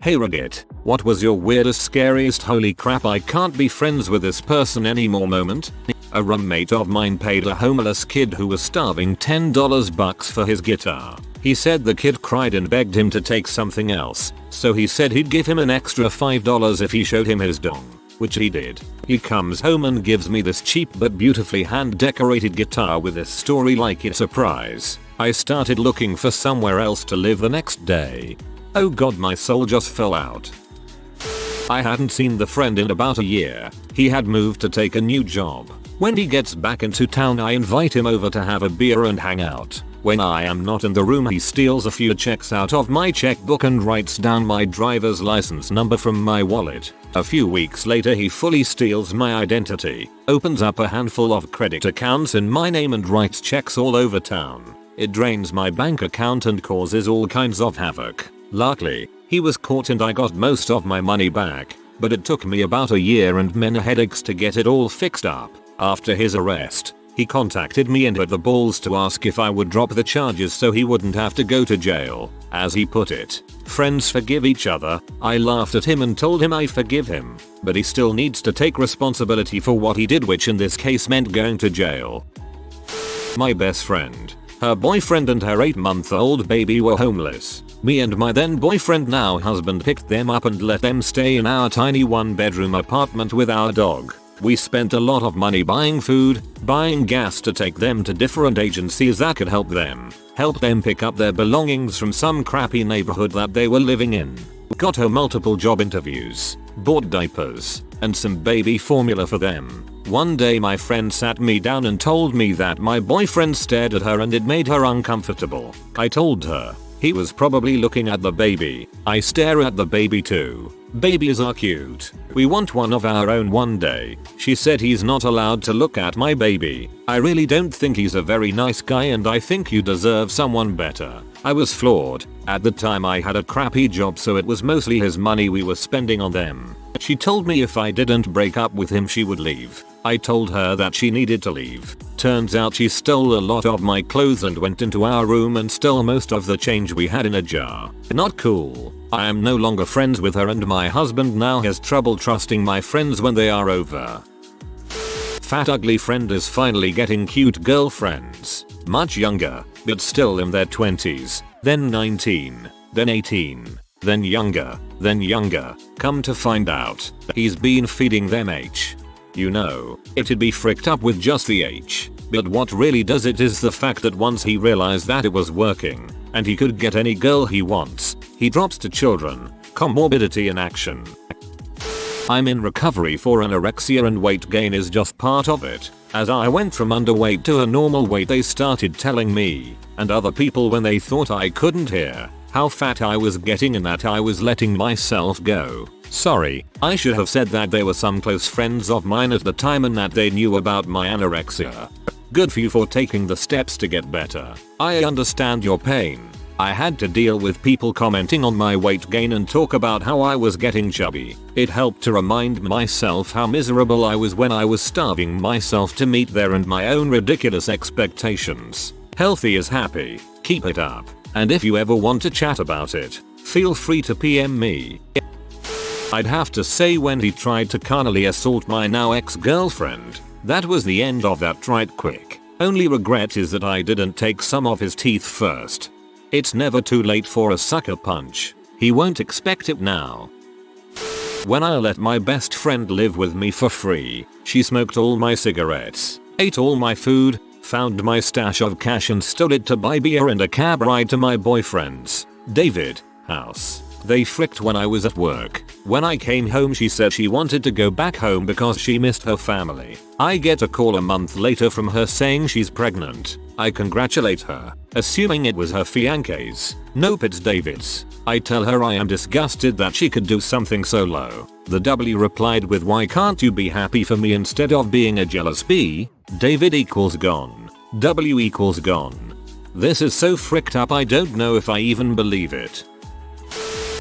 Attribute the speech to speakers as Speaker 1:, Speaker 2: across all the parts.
Speaker 1: Hey Regret, what was your weirdest, scariest holy crap I can't be friends with this person anymore moment? A roommate of mine paid a homeless kid who was starving $10 for his guitar. He said the kid cried and begged him to take something else, so he said he'd give him an extra $5 if he showed him his dong, which he did. He comes home and gives me this cheap but beautifully hand decorated guitar with this story like it's a prize. I started looking for somewhere else to live the next day. Oh god, my soul just fell out. I hadn't seen the friend in about a year. He had moved to take a new job. When he gets back into town, I invite him over to have a beer and hang out. When I am not in the room, he steals a few checks out of my checkbook and writes down my driver's license number from my wallet. A few weeks later, he fully steals my identity, opens up a handful of credit accounts in my name and writes checks all over town. It drains my bank account and causes all kinds of havoc. Luckily, he was caught and I got most of my money back, but it took me about a year and many headaches to get it all fixed up. After his arrest, he contacted me and had the balls to ask if I would drop the charges so he wouldn't have to go to jail. As he put it, friends forgive each other. I laughed at him and told him I forgive him, but he still needs to take responsibility for what he did, which in this case meant going to jail. My best friend, her boyfriend and her 8-month-old baby were homeless. Me and my then boyfriend, now husband, picked them up and let them stay in our tiny 1-bedroom apartment with our dog. We spent a lot of money buying food, buying gas to take them to different agencies that could help them pick up their belongings from some crappy neighborhood that they were living in. Got her multiple job interviews, bought diapers, and some baby formula for them. One day my friend sat me down and told me that my boyfriend stared at her and it made her uncomfortable. I told her he was probably looking at the baby. I stare at the baby too. Babies are cute. We want one of our own one day. She said he's not allowed to look at my baby. I really don't think he's a very nice guy and I think you deserve someone better. I was floored. At the time I had a crappy job, so it was mostly his money we were spending on them. She told me if I didn't break up with him she would leave. I told her that she needed to leave. Turns out she stole a lot of my clothes and went into our room and stole most of the change we had in a jar. Not cool. I am no longer friends with her and my husband now has trouble trusting my friends when they are over. Fat ugly friend is finally getting cute girlfriends. Much younger, but still in their 20s. Then 19. Then 18. Then younger. Then younger. Come to find out, he's been feeding them H. You know, it'd be fricked up with just the H. But what really does it is the fact that once he realized that it was working, and he could get any girl he wants, he drops to children, comorbidity in action. I'm in recovery for anorexia and weight gain is just part of it. As I went from underweight to a normal weight, they started telling me, and other people when they thought I couldn't hear, how fat I was getting and that I was letting myself go. Sorry, I should have said that they were some close friends of mine at the time and that they knew about my anorexia. Good for you for taking the steps to get better. I understand your pain. I had to deal with people commenting on my weight gain and talk about how I was getting chubby. It helped to remind myself how miserable I was when I was starving myself to meet their and my own ridiculous expectations. Healthy is happy. Keep it up. And if you ever want to chat about it, feel free to PM me. I'd have to say when he tried to carnally assault my now ex-girlfriend, that was the end of that right quick. Only regret is that I didn't take some of his teeth first. It's never too late for a sucker punch. He won't expect it now. When I let my best friend live with me for free, she smoked all my cigarettes, ate all my food, found my stash of cash and stole it to buy beer and a cab ride to my boyfriend's, David, house. They fricked when I was at work. When I came home she said she wanted to go back home because she missed her family. I get a call a month later from her saying she's pregnant. I congratulate her, assuming it was her fiance's. Nope, it's David's. I tell her I am disgusted that she could do something so low. The W replied with, why can't you be happy for me instead of being a jealous bee? David equals gone. W equals gone. This is so fricked up I don't know if I even believe it.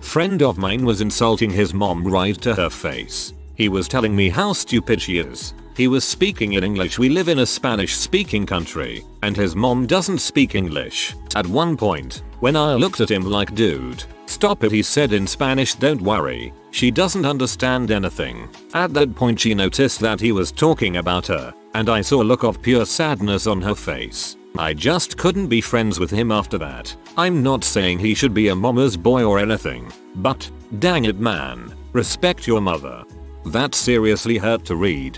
Speaker 1: Friend of mine was insulting his mom right to her face. He was telling me how stupid she is. He was speaking in English. We live in a Spanish speaking country, and his mom doesn't speak English. At one point, when I looked at him like, dude, "Stop it," he said in Spanish. "Don't worry. She doesn't understand anything." At that point she noticed that he was talking about her, and I saw a look of pure sadness on her face. I just couldn't be friends with him after that. I'm not saying he should be a mama's boy or anything, but dang it man, respect your mother. That seriously hurt to read.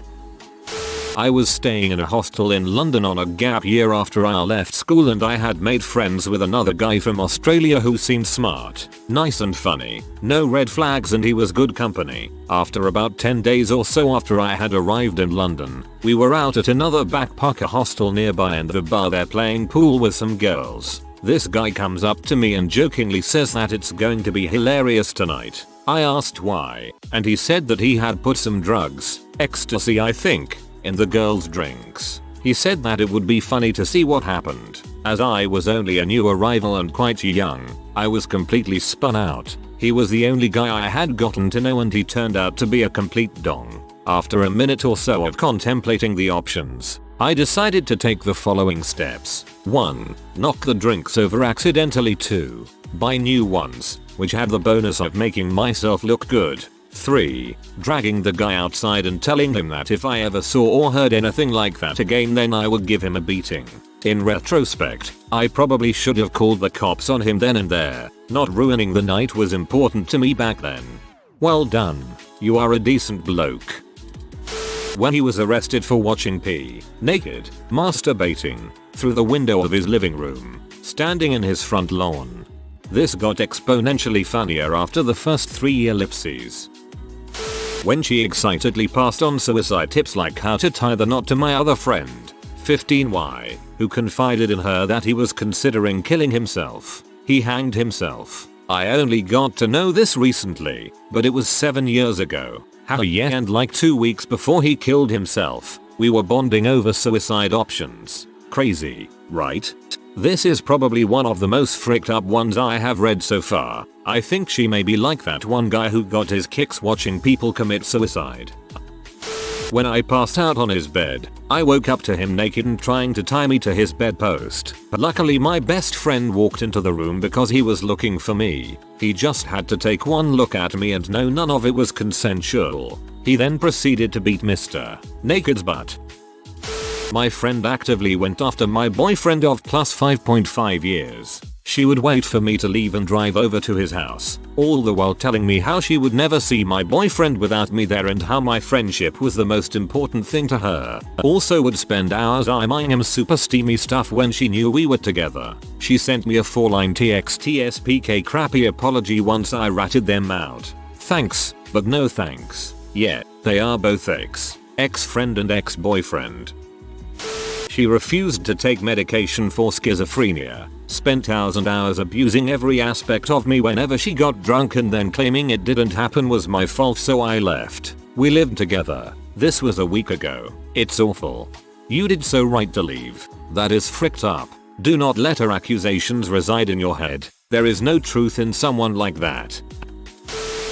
Speaker 1: I was staying in a hostel in London on a gap year after I left school, and I had made friends with another guy from Australia who seemed smart, nice and funny. No red flags, and he was good company. After about 10 days or so after I had arrived in London, we were out at another backpacker hostel nearby and the bar there playing pool with some girls. This guy comes up to me and jokingly says that it's going to be hilarious tonight. I asked why, and he said that he had put some drugs, ecstasy I think, in the girls' drinks. He said that it would be funny to see what happened. As I was only a new arrival and quite young, I was completely spun out. He was the only guy I had gotten to know, and he turned out to be a complete dong. After a minute or so of contemplating the options, I decided to take the following steps. 1. Knock the drinks over accidentally. 2. Buy new ones, which had the bonus of making myself look good. 3. Dragging the guy outside and telling him that if I ever saw or heard anything like that again, then I would give him a beating. In retrospect, I probably should have called the cops on him then and there. Not ruining the night was important to me back then. Well done. You are a decent bloke. When he was arrested for watching P, naked, masturbating, through the window of his living room, standing in his front lawn. This got exponentially funnier after the first 3 ellipses. When she excitedly passed on suicide tips like how to tie the knot to my other friend, 15Y, who confided in her that he was considering killing himself. He hanged himself. I only got to know this recently, but it was 7 years ago. How yeah, and like 2 weeks before he killed himself, we were bonding over suicide options. Crazy, right? This is probably one of the most freaked up ones I have read so far. I think she may be like that one guy who got his kicks watching people commit suicide. When I passed out on his bed, I woke up to him naked and trying to tie me to his bedpost. Luckily my best friend walked into the room because he was looking for me. He just had to take one look at me and know none of it was consensual. He then proceeded to beat Mr. Naked's butt. My friend actively went after my boyfriend of plus 5.5 years. She would wait for me to leave and drive over to his house, all the while telling me how she would never see my boyfriend without me there and how my friendship was the most important thing to her. Also would spend hours eyeing him super steamy stuff when she knew we were together. She sent me a 4-line TXTSPK crappy apology once I ratted them out. Thanks, but no thanks. Yeah, they are both ex-friend and ex-boyfriend. She refused to take medication for schizophrenia, spent hours and hours abusing every aspect of me whenever she got drunk, and then claiming it didn't happen was my fault, so I left. We lived together. This was a week ago. It's awful. You did so right to leave. That is fricked up. Do not let her accusations reside in your head. There is no truth in someone like that.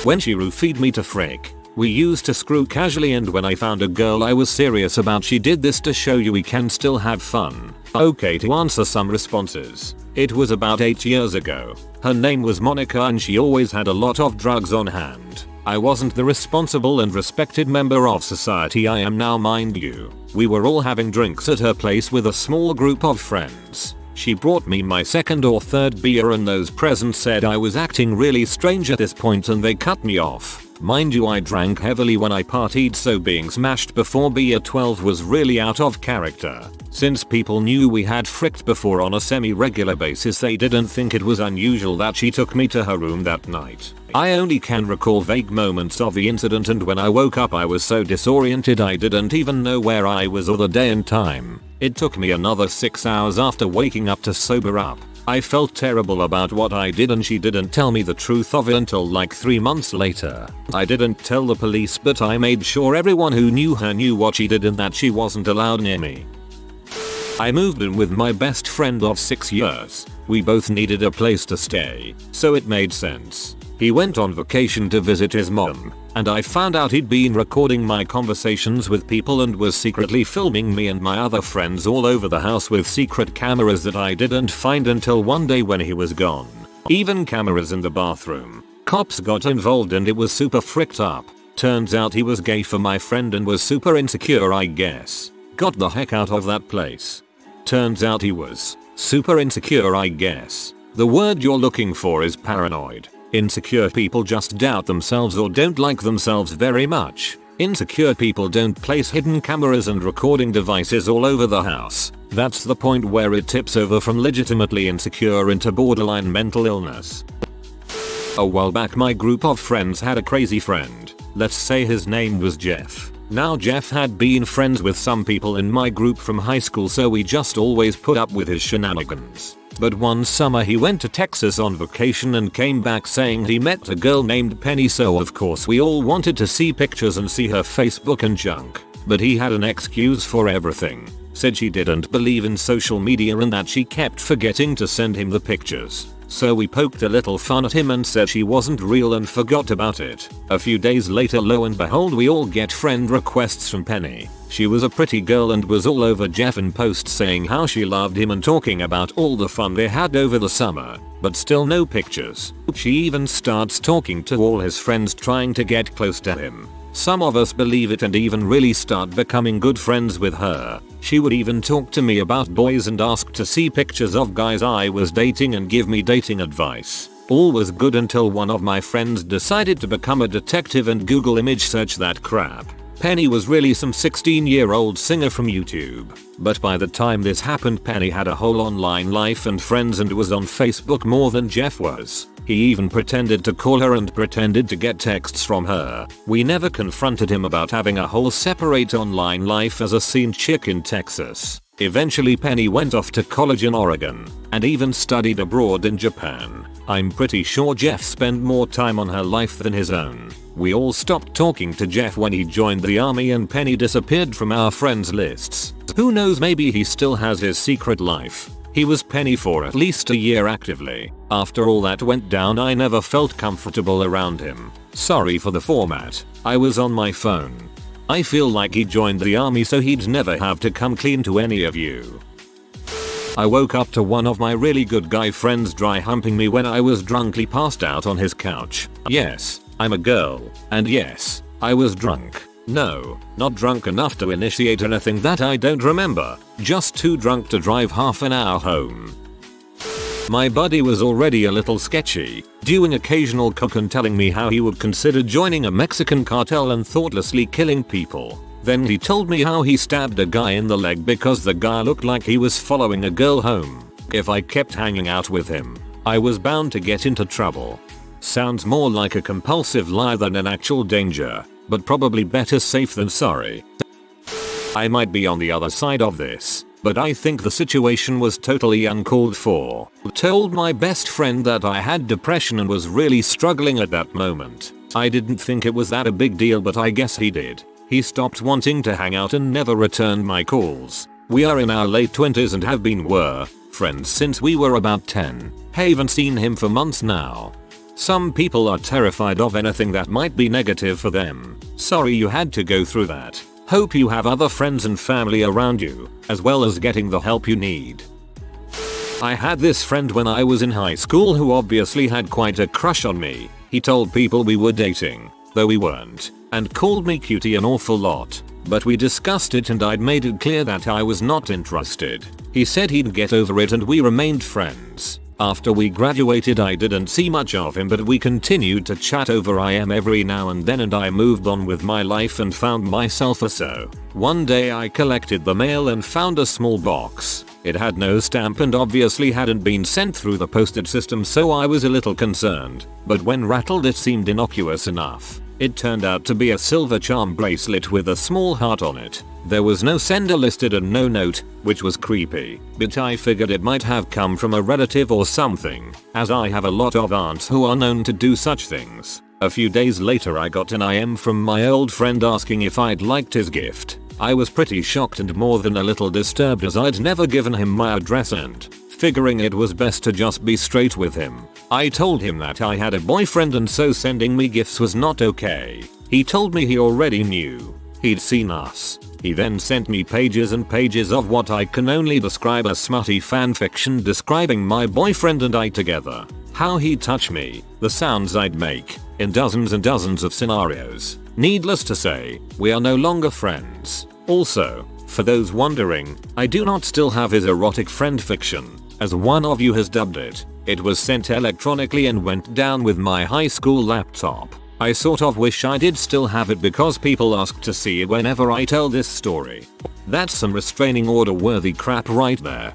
Speaker 1: When she roofied me to frick, we used to screw casually, and when I found a girl I was serious about, she did this to show you we can still have fun. Okay, to answer some responses. It was about 8 years ago. Her name was Monica and she always had a lot of drugs on hand. I wasn't the responsible and respected member of society I am now, mind you. We were all having drinks at her place with a small group of friends. She brought me my second or third beer and those present said I was acting really strange at this point and they cut me off. Mind you, I drank heavily when I partied, so being smashed before beer 12 was really out of character. Since people knew we had fricked before on a semi-regular basis, they didn't think it was unusual that she took me to her room that night. I only can recall vague moments of the incident, and when I woke up I was so disoriented I didn't even know where I was or the day and time. It took me another 6 hours after waking up to sober up. I felt terrible about what I did, and she didn't tell me the truth of it until like 3 months later. I didn't tell the police, but I made sure everyone who knew her knew what she did and that she wasn't allowed near me. I moved in with my best friend of 6 years. We both needed a place to stay, so it made sense. He went on vacation to visit his mom, and I found out he'd been recording my conversations with people and was secretly filming me and my other friends all over the house with secret cameras that I didn't find until one day when he was gone. Even cameras in the bathroom. Cops got involved and it was super fricked up. Turns out he was gay for my friend and was super insecure, I guess. Got the heck out of that place. Turns out he was super insecure, I guess. The word you're looking for is paranoid. Insecure people just doubt themselves or don't like themselves very much. Insecure people don't place hidden cameras and recording devices all over the house. That's the point where it tips over from legitimately insecure into borderline mental illness. A while back my group of friends had a crazy friend. Let's say his name was Jeff. Now Jeff had been friends with some people in my group from high school, so we just always put up with his shenanigans. But one summer he went to Texas on vacation and came back saying he met a girl named Penny, so of course we all wanted to see pictures and see her Facebook and junk. But he had an excuse for everything. Said she didn't believe in social media and that she kept forgetting to send him the pictures. So we poked a little fun at him and said she wasn't real and forgot about it. A few days later, lo and behold, we all get friend requests from Penny. She was a pretty girl and was all over Jeff in posts saying how she loved him and talking about all the fun they had over the summer. But still no pictures. She even starts talking to all his friends trying to get close to him. Some of us believe it and even really start becoming good friends with her. She would even talk to me about boys and ask to see pictures of guys I was dating and give me dating advice. All was good until one of my friends decided to become a detective and Google image search that crap. Penny was really some 16-year-old singer from YouTube. But by the time this happened, Penny had a whole online life and friends and was on Facebook more than Jeff was. He even pretended to call her and pretended to get texts from her. We never confronted him about having a whole separate online life as a scene chick in Texas. Eventually Penny went off to college in Oregon and even studied abroad in Japan. I'm pretty sure Jeff spent more time on her life than his own. We all stopped talking to Jeff when he joined the army and Penny disappeared from our friends lists. Who knows, maybe he still has his secret life. He was Penny for at least a year actively. After all that went down, I never felt comfortable around him. Sorry for the format. I was on my phone. I feel like he joined the army so he'd never have to come clean to any of you. I woke up to one of my really good guy friends dry humping me when I was drunkly passed out on his couch. Yes, I'm a girl. And yes, I was drunk. No, not drunk enough to initiate anything that I don't remember. Just too drunk to drive half an hour home. My buddy was already a little sketchy, doing occasional coke and telling me how he would consider joining a Mexican cartel and thoughtlessly killing people. Then he told me how he stabbed a guy in the leg because the guy looked like he was following a girl home. If I kept hanging out with him, I was bound to get into trouble. Sounds more like a compulsive lie than an actual danger, but probably better safe than sorry. I might be on the other side of this, but I think the situation was totally uncalled for. Told my best friend that I had depression and was really struggling at that moment. I didn't think it was that a big deal, but I guess he did. He stopped wanting to hang out and never returned my calls. We are in our late 20s and have been friends since we were about 10. Haven't seen him for months now. Some people are terrified of anything that might be negative for them. Sorry you had to go through that. Hope you have other friends and family around you, as well as getting the help you need. I had this friend when I was in high school who obviously had quite a crush on me. He told people we were dating, though we weren't, and called me cutie an awful lot. But we discussed it and I'd made it clear that I was not interested. He said he'd get over it and we remained friends. After we graduated I didn't see much of him, but we continued to chat over IM every now and then, and I moved on with my life and found myself a so. One day I collected the mail and found a small box. It had no stamp and obviously hadn't been sent through the postage system, so I was a little concerned. But when rattled it seemed innocuous enough. It turned out to be a silver charm bracelet with a small heart on it. There was no sender listed and no note, which was creepy, but I figured it might have come from a relative or something, as I have a lot of aunts who are known to do such things. A few days later I got an IM from my old friend asking if I'd liked his gift. I was pretty shocked and more than a little disturbed, as I'd never given him my address, and figuring it was best to just be straight with him, I told him that I had a boyfriend and so sending me gifts was not okay. He told me he already knew. He'd seen us. He then sent me pages and pages of what I can only describe as smutty fanfiction describing my boyfriend and I together. how he'd touch me, the sounds I'd make, in dozens and dozens of scenarios. Needless to say, we are no longer friends. Also, for those wondering, I do not still have his erotic friend fiction, as one of you has dubbed it. It was sent electronically and went down with my high school laptop. I sort of wish I did still have it because people ask to see it whenever I tell this story. That's some restraining order worthy crap right there.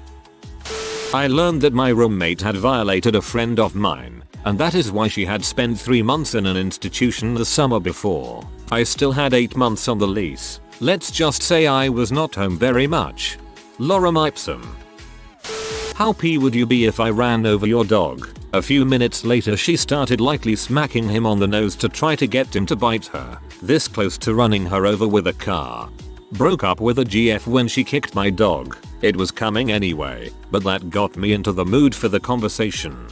Speaker 1: I learned that my roommate had violated a friend of mine, and that is why she had spent 3 months in an institution the summer before. I still had 8 months on the lease. Let's just say I was not home very much. Lorem ipsum. How pee would you be if I ran over your dog? A few minutes later she started lightly smacking him on the nose to try to get him to bite her. This close to running her over with a car. Broke up with a GF when she kicked my dog. It was coming anyway, but that got me into the mood for the conversation.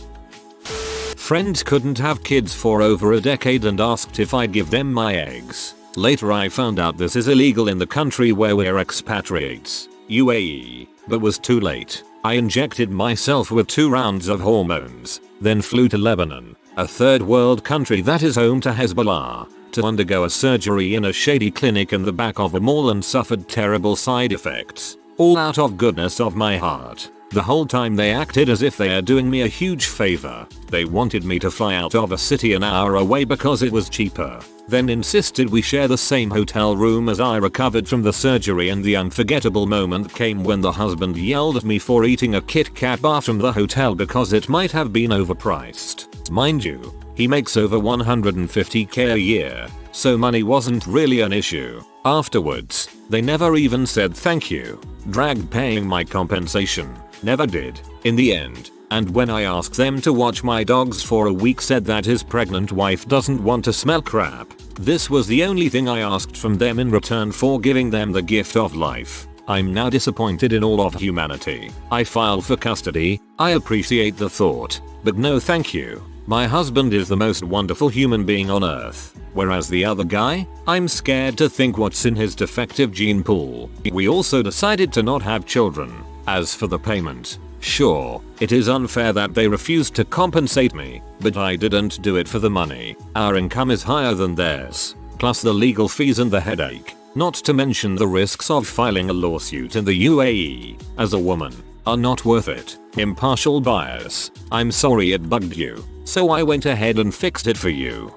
Speaker 1: Friends couldn't have kids for over a decade and asked if I'd give them my eggs. Later I found out this is illegal in the country where we're expatriates, UAE, but was too late. I injected myself with 2 rounds of hormones, then flew to Lebanon, a third world country that is home to Hezbollah, to undergo a surgery in a shady clinic in the back of a mall and suffered terrible side effects, all out of goodness of my heart. The whole time they acted as if they are doing me a huge favor. They wanted me to fly out of a city an hour away because it was cheaper, then insisted we share the same hotel room as I recovered from the surgery, and the unforgettable moment came when the husband yelled at me for eating a Kit Kat bar from the hotel because it might have been overpriced. Mind you, he makes over 150k a year, so money wasn't really an issue. Afterwards, they never even said thank you. Dragged paying my compensation. Never did, in the end. And when I asked them to watch my dogs for a week, said that his pregnant wife doesn't want to smell crap. This was the only thing I asked from them in return for giving them the gift of life. I'm now disappointed in all of humanity. I filed for custody. I appreciate the thought, but no thank you. My husband is the most wonderful human being on earth, whereas the other guy, I'm scared to think what's in his defective gene pool. We also decided to not have children. As for the payment, sure, it is unfair that they refused to compensate me, but I didn't do it for the money. Our income is higher than theirs, plus the legal fees and the headache, not to mention the risks of filing a lawsuit in the UAE, as a woman, are not worth it. Impartial bias. I'm sorry it bugged you, so I went ahead and fixed it for you.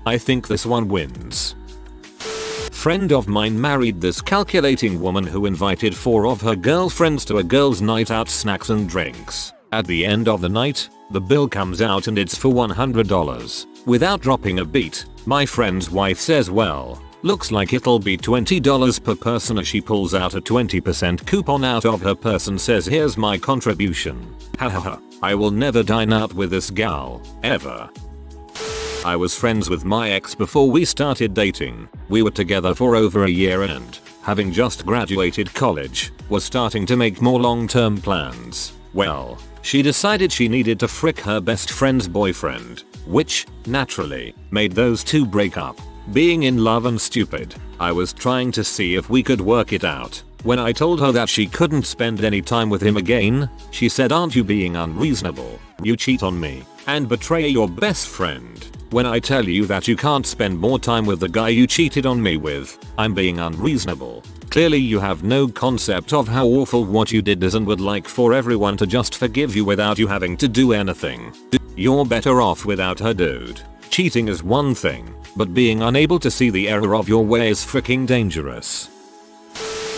Speaker 1: I think this one wins. Friend of mine married this calculating woman who invited 4 of her girlfriends to a girls' night out, snacks and drinks. At the end of the night, the bill comes out and it's for $100. Without dropping a beat, my friend's wife says, well, looks like it'll be $20 per person, as she pulls out a 20% coupon out of her purse and says, here's my contribution. Hahaha, I will never dine out with this gal, ever. I was friends with my ex before we started dating. We were together for over a year and, having just graduated college, was starting to make more long-term plans. Well, she decided she needed to frick her best friend's boyfriend, which, naturally, made those two break up. Being in love and stupid, I was trying to see if we could work it out. When I told her that she couldn't spend any time with him again, she said, aren't you being unreasonable? You cheat on me and betray your best friend. When I tell you that you can't spend more time with the guy you cheated on me with, I'm being unreasonable. Clearly you have no concept of how awful what you did is and would like for everyone to just forgive you without you having to do anything. You're better off without her, dude. Cheating is one thing, but being unable to see the error of your way is freaking dangerous.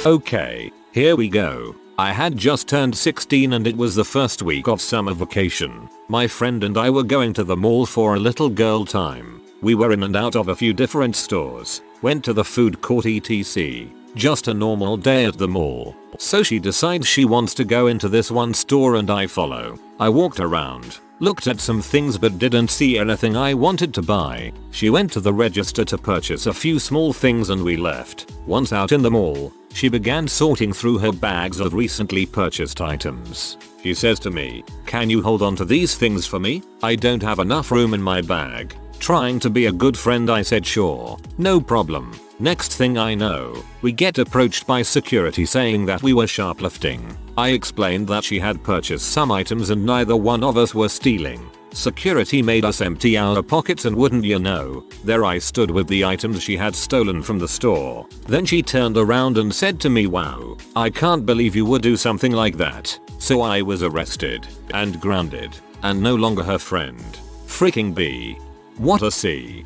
Speaker 1: Okay, here we go. I had just turned 16 and it was the first week of summer vacation. My friend and I were going to the mall for a little girl time. We were in and out of a few different stores, went to the food court etc. Just a normal day at the mall. So she decides she wants to go into this one store and I follow. I walked around, looked at some things but didn't see anything I wanted to buy. She went to the register to purchase a few small things and we left. Once out in the mall, she began sorting through her bags of recently purchased items. She says to me, can you hold on to these things for me? I don't have enough room in my bag. Trying to be a good friend, I said sure, no problem. Next thing I know, we get approached by security saying that we were shoplifting. I explained that she had purchased some items and neither one of us were stealing. Security made us empty our pockets and wouldn't you know, there I stood with the items she had stolen from the store. Then she turned around and said to me, "Wow, I can't believe you would do something like that." So I was arrested and grounded and no longer her friend. Freaking B. What a C.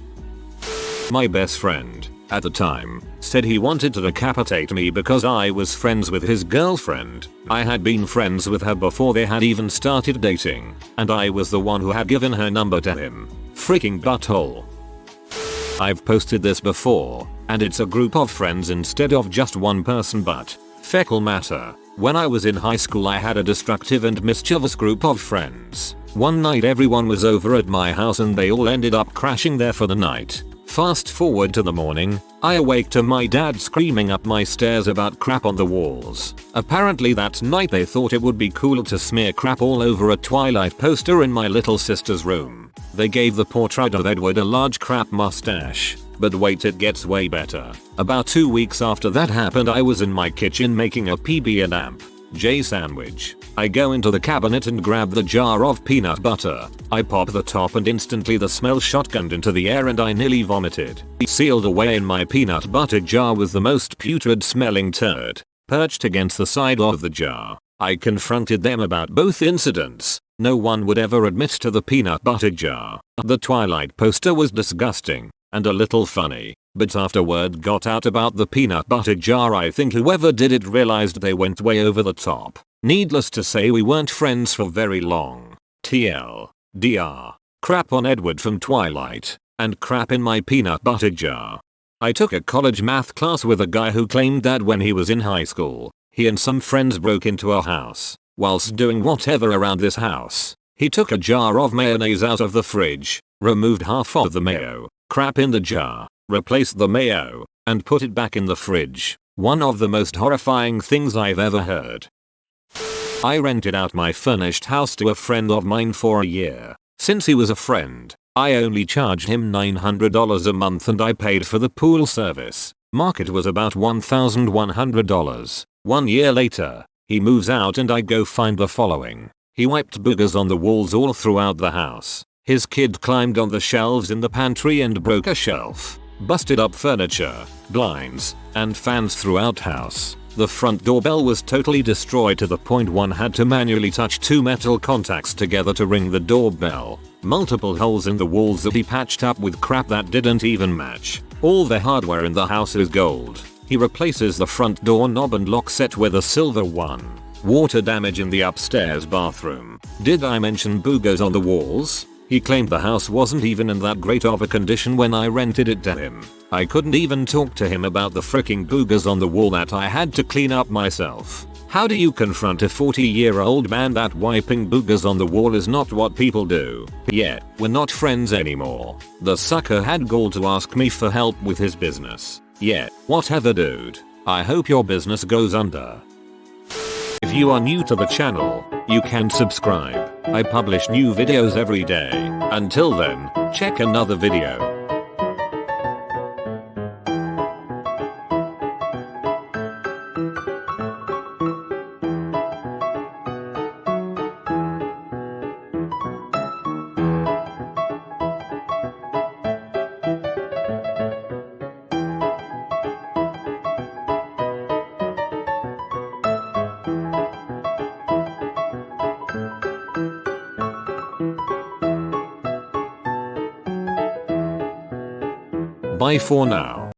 Speaker 1: My best friend, at the time, said he wanted to decapitate me because I was friends with his girlfriend. I had been friends with her before they had even started dating, and I was the one who had given her number to him. Freaking butthole. I've posted this before, and it's a group of friends instead of just one person, but fecal matter. When I was in high school I had a destructive and mischievous group of friends. One night everyone was over at my house and they all ended up crashing there for the night. Fast forward to the morning, I awake to my dad screaming up my stairs about crap on the walls. Apparently that night they thought it would be cool to smear crap all over a Twilight poster in my little sister's room. They gave the portrait of Edward a large crap mustache. But wait, it gets way better. About 2 weeks after that happened I was in my kitchen making a PB&J sandwich. I go into the cabinet and grab the jar of peanut butter. I pop the top and instantly the smell shotgunned into the air and I nearly vomited. Sealed away in my peanut butter jar was the most putrid smelling turd, perched against the side of the jar. I confronted them about both incidents. No one would ever admit to the peanut butter jar. The Twilight poster was disgusting and a little funny, but after word got out about the peanut butter jar I think whoever did it realized they went way over the top. Needless to say we weren't friends for very long. TLDR. Crap on Edward from Twilight, and crap in my peanut butter jar. I took a college math class with a guy who claimed that when he was in high school, he and some friends broke into a house. Whilst doing whatever around this house, he took a jar of mayonnaise out of the fridge, removed half of the mayo, crap in the jar, replaced the mayo, and put it back in the fridge. One of the most horrifying things I've ever heard. I rented out my furnished house to a friend of mine for a year. Since he was a friend, I only charged him $900 a month and I paid for the pool service. Market was about $1,100. 1 year later, he moves out and I go find the following. He wiped boogers on the walls all throughout the house. His kid climbed on the shelves in the pantry and broke a shelf. Busted up furniture, blinds, and fans throughout house. The front doorbell was totally destroyed to the point one had to manually touch 2 metal contacts together to ring the doorbell. Multiple holes in the walls that he patched up with crap that didn't even match. All the hardware in the house is gold. He replaces the front door knob and lock set with a silver one. Water damage in the upstairs bathroom. Did I mention boogers on the walls? He claimed the house wasn't even in that great of a condition when I rented it to him. I couldn't even talk to him about the freaking boogers on the wall that I had to clean up myself. How do you confront a 40-year-old man that wiping boogers on the wall is not what people do? Yet, we're not friends anymore. The sucker had gall to ask me for help with his business. Yet, whatever dude. I hope your business goes under. If you are new to the channel, you can subscribe. I publish new videos every day. Until then, check another video. Bye for now.